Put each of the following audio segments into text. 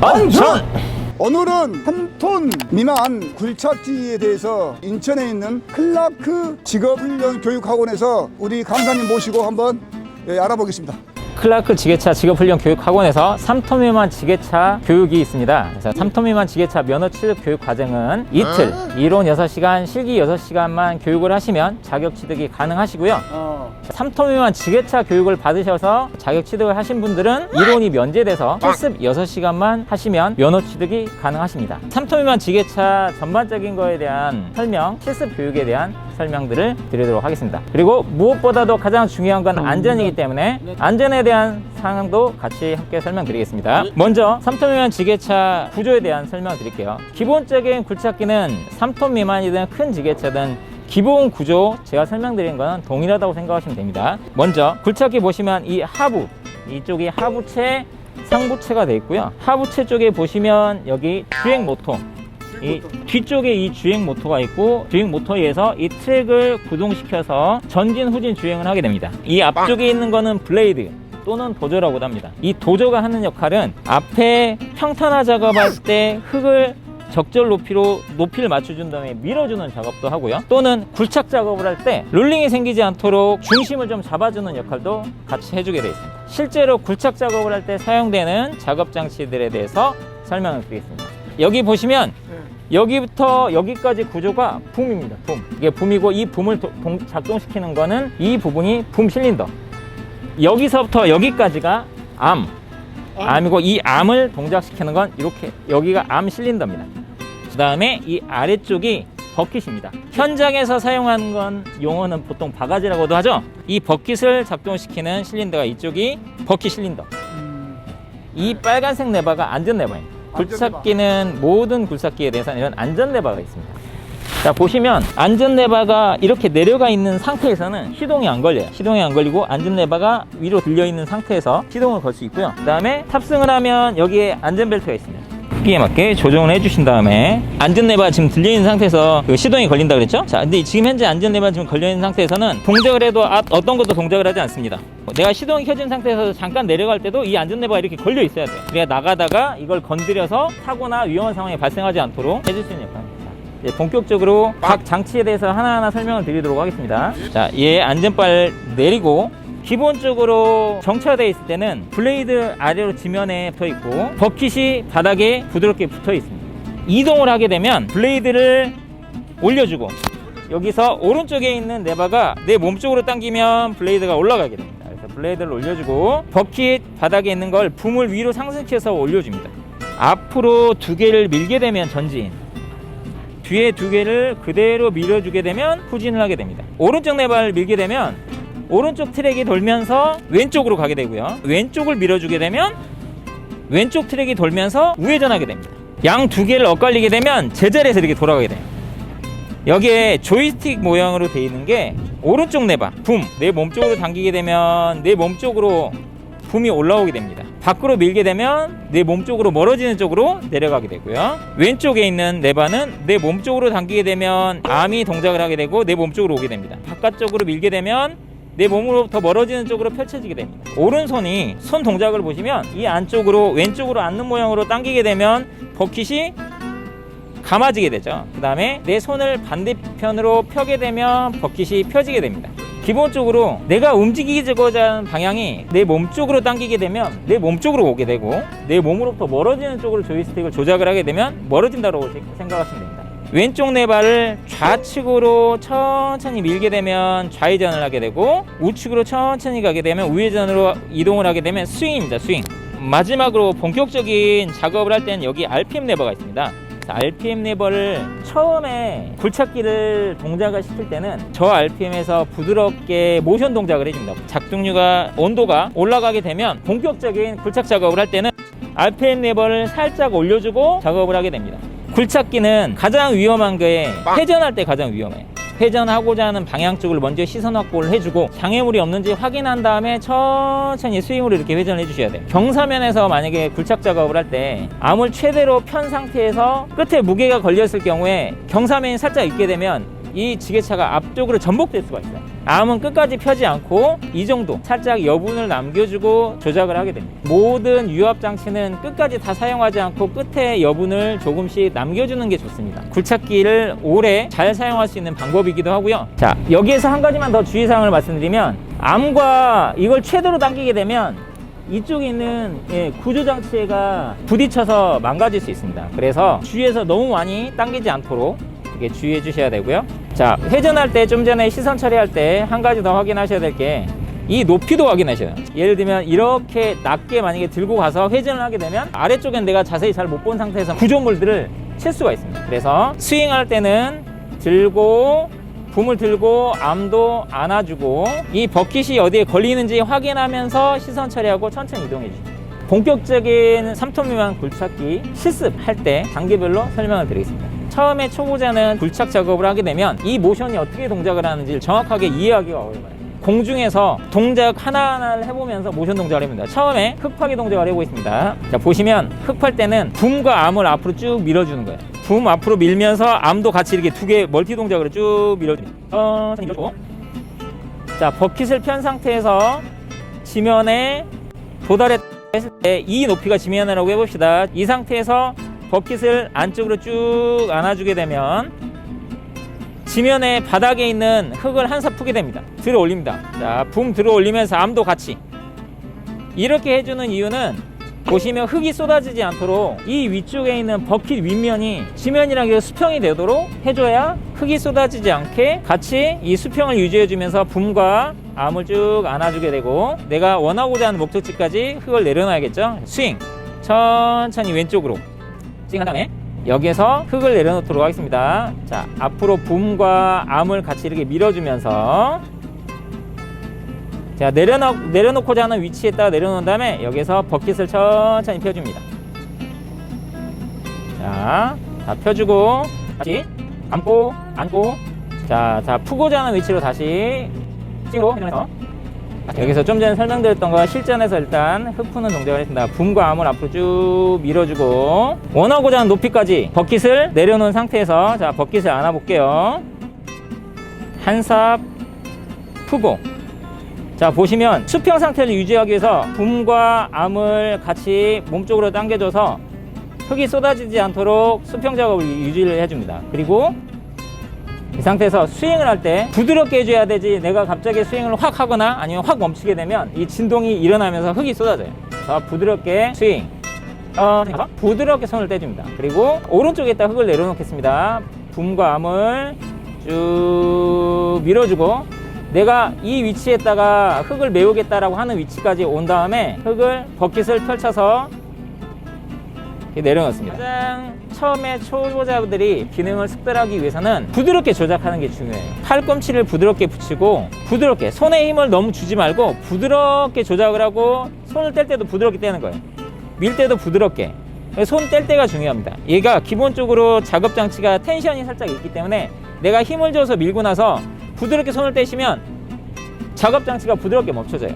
안전! 오늘은 3톤 미만 굴착기에 대해서 인천에 있는 클라크 직업훈련교육학원에서 우리 강사님 모시고 한번 알아보겠습니다. 클라크 지게차 직업훈련교육학원에서 3톤 미만 지게차 교육이 있습니다. 그래서 3톤 미만 지게차 면허 취득 교육 과정은 이틀, 이론 6시간, 실기 6시간만 교육을 하시면 자격 취득이 가능하시고요. 3톤 미만 지게차 교육을 받으셔서 자격 취득을 하신 분들은 이론이 면제돼서 실습 6시간만 하시면 면허 취득이 가능하십니다. 3톤 미만 지게차 전반적인 거에 대한 설명, 실습 교육에 대한 설명들을 드리도록 하겠습니다. 그리고 무엇보다도 가장 중요한 건 안전이기 때문에 안전에 대한 사항도 같이 함께 설명드리겠습니다. 먼저 3톤 미만 지게차 구조에 대한 설명 드릴게요. 기본적인 굴착기는 3톤 미만이든 큰 지게차든 기본 구조 제가 설명드린 거는 동일하다고 생각하시면 됩니다. 먼저 굴착기 보시면 이 하부, 이쪽이 하부체, 상부체가 되어 있고요. 하부체 쪽에 보시면 여기 주행 모터, 이 뒤쪽에 이 주행 모터가 있고, 주행 모터에 의해서 이 트랙을 구동시켜서 전진 후진 주행을 하게 됩니다. 이 앞쪽에 있는 거는 블레이드 또는 도저라고도 합니다. 이 도저가 하는 역할은 앞에 평탄화 작업할 때 흙을 적절 높이를 맞춰준 다음에 밀어주는 작업도 하고요. 또는 굴착 작업을 할 때 롤링이 생기지 않도록 중심을 좀 잡아주는 역할도 같이 해주게 되어 있습니다. 실제로 굴착 작업을 할 때 사용되는 작업 장치들에 대해서 설명을 드리겠습니다. 여기 보시면 여기부터 여기까지 구조가 붐입니다. 붐. 이게 붐이고, 이 붐을 작동시키는 거는 이 부분이 붐 실린더. 여기서부터 여기까지가 암이고, 이 암을 동작시키는 건 이렇게 여기가 암 실린더입니다. 그 다음에 이 아래쪽이 버킷입니다. 현장에서 사용하는 건 용어는 보통 바가지라고도 하죠. 이 버킷을 작동시키는 실린더가 이쪽이 버킷 실린더. 이 빨간색 레버가 안전 레버입니다. 굴착기는 모든 굴착기에 대해서는 이런 안전 레버가 있습니다. 자, 보시면 안전 레버가 이렇게 내려가 있는 상태에서는 시동이 안 걸려요. 시동이 안 걸리고 안전 레버가 위로 들려 있는 상태에서 시동을 걸 수 있고요. 그 다음에 탑승을 하면 여기에 안전벨트가 있습니다. 크기에 맞게 조정을 해주신 다음에 안전 레버가 지금 들려 있는 상태에서 시동이 걸린다 그랬죠? 자, 근데 지금 현재 안전 레버가 지금 걸려 있는 상태에서는 동작을 해도 어떤 것도 동작을 하지 않습니다. 내가 시동이 켜진 상태에서 잠깐 내려갈 때도 이 안전 레버가 이렇게 걸려 있어야 돼요. 그래야 나가다가 이걸 건드려서 사고나 위험한 상황이 발생하지 않도록 해줄 수 있는 역할입니다. 이제 본격적으로 각 장치에 대해서 하나하나 설명을 드리도록 하겠습니다. 자, 얘 안전바를 내리고, 기본적으로 정차되어 있을 때는 블레이드 아래로 지면에 붙어 있고 버킷이 바닥에 부드럽게 붙어 있습니다. 이동을 하게 되면 블레이드를 올려주고, 여기서 오른쪽에 있는 레버가 내 몸쪽으로 당기면 블레이드가 올라가게 됩니다. 그래서 블레이드를 올려주고, 버킷 바닥에 있는 걸 붐을 위로 상승시켜서 올려줍니다. 앞으로 두 개를 밀게 되면 전진, 뒤에 두 개를 그대로 밀어주게 되면 후진을 하게 됩니다. 오른쪽 레버를 밀게 되면 오른쪽 트랙이 돌면서 왼쪽으로 가게 되고요. 왼쪽을 밀어주게 되면 왼쪽 트랙이 돌면서 우회전하게 됩니다. 양 두 개를 엇갈리게 되면 제자리에서 이렇게 돌아가게 돼요. 여기에 조이스틱 모양으로 되어 있는 게 오른쪽 레버, 붐, 내 몸쪽으로 당기게 되면 내 몸쪽으로 붐이 올라오게 됩니다. 밖으로 밀게 되면 내 몸쪽으로 멀어지는 쪽으로 내려가게 되고요. 왼쪽에 있는 레버는 내 몸쪽으로 당기게 되면 암이 동작을 하게 되고 내 몸쪽으로 오게 됩니다. 바깥쪽으로 밀게 되면 내 몸으로부터 멀어지는 쪽으로 펼쳐지게 됩니다. 오른손이 손 동작을 보시면 이 안쪽으로 왼쪽으로 앉는 모양으로 당기게 되면 버킷이 감아지게 되죠. 그 다음에 내 손을 반대편으로 펴게 되면 버킷이 펴지게 됩니다. 기본적으로 내가 움직이고자 하는 방향이 내 몸쪽으로 당기게 되면 내 몸쪽으로 오게 되고, 내 몸으로부터 멀어지는 쪽으로 조이스틱을 조작을 하게 되면 멀어진다고 생각하시면 됩니다. 왼쪽 레버를 좌측으로 천천히 밀게 되면 좌회전을 하게 되고, 우측으로 천천히 가게 되면 우회전으로 이동을 하게 되면 스윙입니다. 스윙. 마지막으로 본격적인 작업을 할 때는 여기 RPM 레버가 있습니다. RPM 레버를 처음에 굴착기를 동작을 시킬 때는 저 RPM에서 부드럽게 모션 동작을 해줍니다. 작동류가 온도가 올라가게 되면 본격적인 굴착 작업을 할 때는 RPM 레버를 살짝 올려주고 작업을 하게 됩니다. 굴착기는 가장 위험한 게 회전할 때 가장 위험해요. 회전하고자 하는 방향 쪽을 먼저 시선 확보를 해주고 장애물이 없는지 확인한 다음에 천천히 스윙으로 이렇게 회전해 주셔야 돼요. 경사면에서 만약에 굴착 작업을 할 때 암을 최대로 편 상태에서 끝에 무게가 걸렸을 경우에 경사면이 살짝 있게 되면 이 지게차가 앞쪽으로 전복될 수가 있어요. 암은 끝까지 펴지 않고 이 정도 살짝 여분을 남겨주고 조작을 하게 됩니다. 모든 유압 장치는 끝까지 다 사용하지 않고 끝에 여분을 조금씩 남겨주는 게 좋습니다. 굴착기를 오래 잘 사용할 수 있는 방법이기도 하고요. 자, 여기에서 한 가지만 더 주의사항을 말씀드리면, 암과 이걸 최대로 당기게 되면 이쪽에 있는 구조장치가 부딪혀서 망가질 수 있습니다. 그래서 주위에서 너무 많이 당기지 않도록 이렇게 주의해 주셔야 되고요. 자, 회전할 때, 좀 전에 시선 처리할 때 한 가지 더 확인하셔야 될 게 이 높이도 확인하셔야 돼요. 예를 들면 이렇게 낮게 만약에 들고 가서 회전을 하게 되면 아래쪽엔 내가 자세히 잘 못 본 상태에서 구조물들을 칠 수가 있습니다. 그래서 스윙할 때는 들고, 붐을 들고 암도 안아주고 이 버킷이 어디에 걸리는지 확인하면서 시선 처리하고 천천히 이동해 주십시오. 본격적인 3톤 미만 굴착기 실습할 때 단계별로 설명을 드리겠습니다. 처음에 초보자는 굴착 작업을 하게 되면 이 모션이 어떻게 동작을 하는지를 정확하게 이해하기가 어려워요. 공중에서 동작 하나하나를 해보면서 모션 동작을 해봅니다. 처음에 흙파기 동작을 해보겠습니다. 자, 보시면 흙팔 때는 붐과 암을 앞으로 쭉 밀어주는 거예요. 붐 앞으로 밀면서 암도 같이 이렇게 두 개 멀티 동작으로 쭉 밀어줍니다. 천천히 밀어주고, 자, 버킷을 편 상태에서 지면에 도달했을 때 이 높이가 지면이라고 해봅시다. 이 상태에서 버킷을 안쪽으로 쭉 안아주게 되면 지면에 바닥에 있는 흙을 한삽 푸게 됩니다. 들어 올립니다. 자, 붐 들어 올리면서 암도 같이 이렇게 해주는 이유는, 보시면 흙이 쏟아지지 않도록 이 위쪽에 있는 버킷 윗면이 지면이랑 수평이 되도록 해줘야 흙이 쏟아지지 않게 같이 이 수평을 유지해주면서 붐과 암을 쭉 안아주게 되고, 내가 원하고자 하는 목적지까지 흙을 내려놔야겠죠. 스윙 천천히 왼쪽으로 스윙한 다음에 여기에서 흙을 내려놓도록 하겠습니다. 자, 앞으로 붐과 암을 같이 이렇게 밀어주면서, 자, 내려놓고자 하는 위치에다가 내려놓은 다음에 여기서 버킷을 천천히 펴줍니다. 자, 펴주고 다시 감고 안고, 자, 푸고자 하는 위치로 다시 찍고 회전해서, 여기서 좀 전에 설명드렸던 거 실전에서 일단 흙 푸는 동작을 했습니다. 붐과 암을 앞으로 쭉 밀어주고 원하고자 하는 높이까지 버킷을 내려놓은 상태에서, 자, 버킷을 안아볼게요. 한삽 푸고, 자, 보시면 수평 상태를 유지하기 위해서 붐과 암을 같이 몸쪽으로 당겨줘서 흙이 쏟아지지 않도록 수평 작업을 유지를 해줍니다. 그리고 이 상태에서 스윙을 할 때 부드럽게 해줘야 되지, 내가 갑자기 스윙을 확 하거나 아니면 확 멈추게 되면 이 진동이 일어나면서 흙이 쏟아져요. 자, 부드럽게 스윙, 부드럽게 손을 떼줍니다. 그리고 오른쪽에다 흙을 내려놓겠습니다. 붐과 암을 쭉 밀어주고, 내가 이 위치에다가 흙을 메우겠다라고 하는 위치까지 온 다음에 흙을 버킷을 펼쳐서 내려놓습니다. 가장 처음에 초보자들이 기능을 습득하기 위해서는 부드럽게 조작하는 게 중요해요. 팔꿈치를 부드럽게 붙이고, 부드럽게 손에 힘을 너무 주지 말고 부드럽게 조작을 하고, 손을 뗄 때도 부드럽게 떼는 거예요. 밀 때도 부드럽게. 손 뗄 때가 중요합니다. 얘가 기본적으로 작업 장치가 텐션이 살짝 있기 때문에 내가 힘을 줘서 밀고 나서 부드럽게 손을 떼시면 작업 장치가 부드럽게 멈춰져요.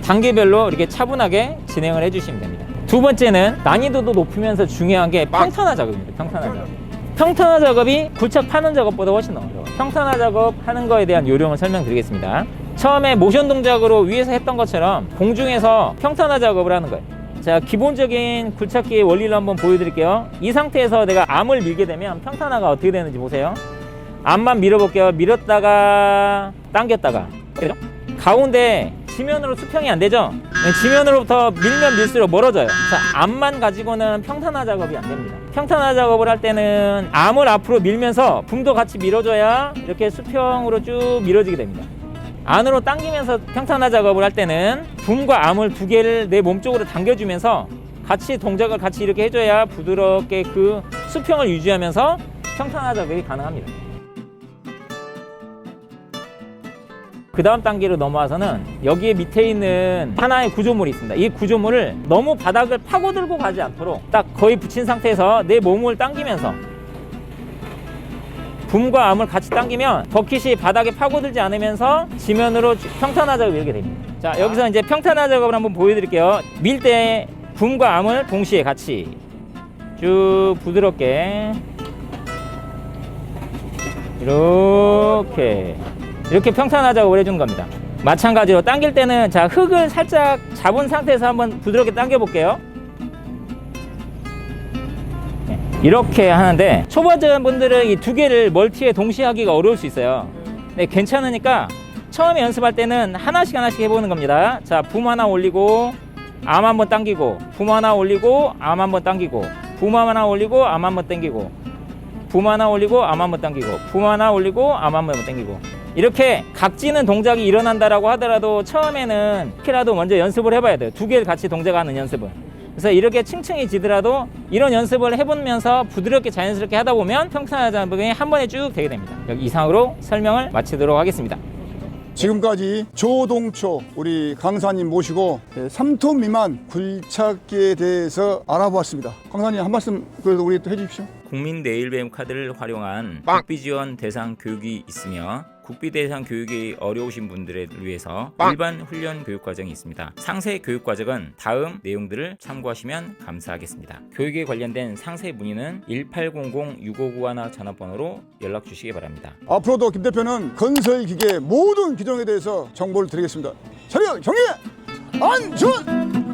단계별로 이렇게 차분하게 진행을 해주시면 됩니다. 두 번째는 난이도도 높으면서 중요한 게 평탄화 작업입니다. 평탄화 작업. 평탄화 작업이 굴착 파는 작업보다 훨씬 어려워요. 평탄화 작업 하는 거에 대한 요령을 설명드리겠습니다. 처음에 모션 동작으로 위에서 했던 것처럼 공중에서 평탄화 작업을 하는 거예요. 자, 기본적인 굴착기의 원리를 한번 보여드릴게요. 이 상태에서 내가 암을 밀게 되면 평탄화가 어떻게 되는지 보세요. 암만 밀어볼게요. 밀었다가 당겼다가, 그죠? 가운데 지면으로 수평이 안 되죠? 지면으로부터 밀면 밀수록 멀어져요. 자, 암만 가지고는 평탄화 작업이 안 됩니다. 평탄화 작업을 할 때는 암을 앞으로 밀면서 붐도 같이 밀어줘야 이렇게 수평으로 쭉 밀어지게 됩니다. 안으로 당기면서 평탄화 작업을 할 때는 붐과 암을 두 개를 내 몸쪽으로 당겨주면서 같이 동작을 같이 이렇게 해줘야 부드럽게 그 수평을 유지하면서 평탄화 작업이 가능합니다. 그 다음 단계로 넘어와서는 여기에 밑에 있는 하나의 구조물이 있습니다. 이 구조물을 너무 바닥을 파고들고 가지 않도록 딱 거의 붙인 상태에서 내 몸을 당기면서 붐과 암을 같이 당기면 버킷이 바닥에 파고들지 않으면서 지면으로 평탄화 작업을 이렇게 됩니다. 자, 여기서 이제 평탄화 작업을 한번 보여드릴게요. 밀 때 붐과 암을 동시에 같이 쭉 부드럽게 이렇게 평탄화 작업을 해주는 겁니다. 마찬가지로 당길 때는 자 흙을 살짝 잡은 상태에서 한번 부드럽게 당겨 볼게요. 이렇게 하는데 초보자분들은 이 두 개를 멀티에 동시에 하기가 어려울 수 있어요. 근데 괜찮으니까 처음에 연습할 때는 하나씩 해보는 겁니다. 자, 붐 하나 올리고 암 한번 당기고, 붐 하나 올리고 암 한번 당기고, 붐 하나 올리고 암 한번 당기고, 붐 하나 올리고 암 한번 당기고, 붐 하나 올리고 암 한번 당기고. 이렇게 각지는 동작이 일어난다라고 하더라도 처음에는 이렇게라도 먼저 연습을 해봐야 돼요. 두 개를 같이 동작하는 연습을. 그래서 이렇게 층층이 지더라도 이런 연습을 해보면서 부드럽게 자연스럽게 하다 보면 평탄화 작업이 한 번에 쭉 되게 됩니다. 여기 이상으로 설명을 마치도록 하겠습니다. 지금까지 조동초 우리 강사님 모시고 3톤 미만 굴착기에 대해서 알아보았습니다. 강사님 한 말씀 그래도 우리 또 해주십시오. 국민 네일뱀 카드를 활용한 국비 지원 대상 교육이 있으며 국비 대상 교육이 어려우신 분들을 위해서 일반 훈련 교육 과정이 있습니다. 상세 교육 과정은 다음 내용들을 참고하시면 감사하겠습니다. 교육에 관련된 상세 문의는 1800-6591 전화번호로 연락 주시기 바랍니다. 앞으로도 김 대표는 건설기계 모든 기종에 대해서 정보를 드리겠습니다. 차렷 경례 안전!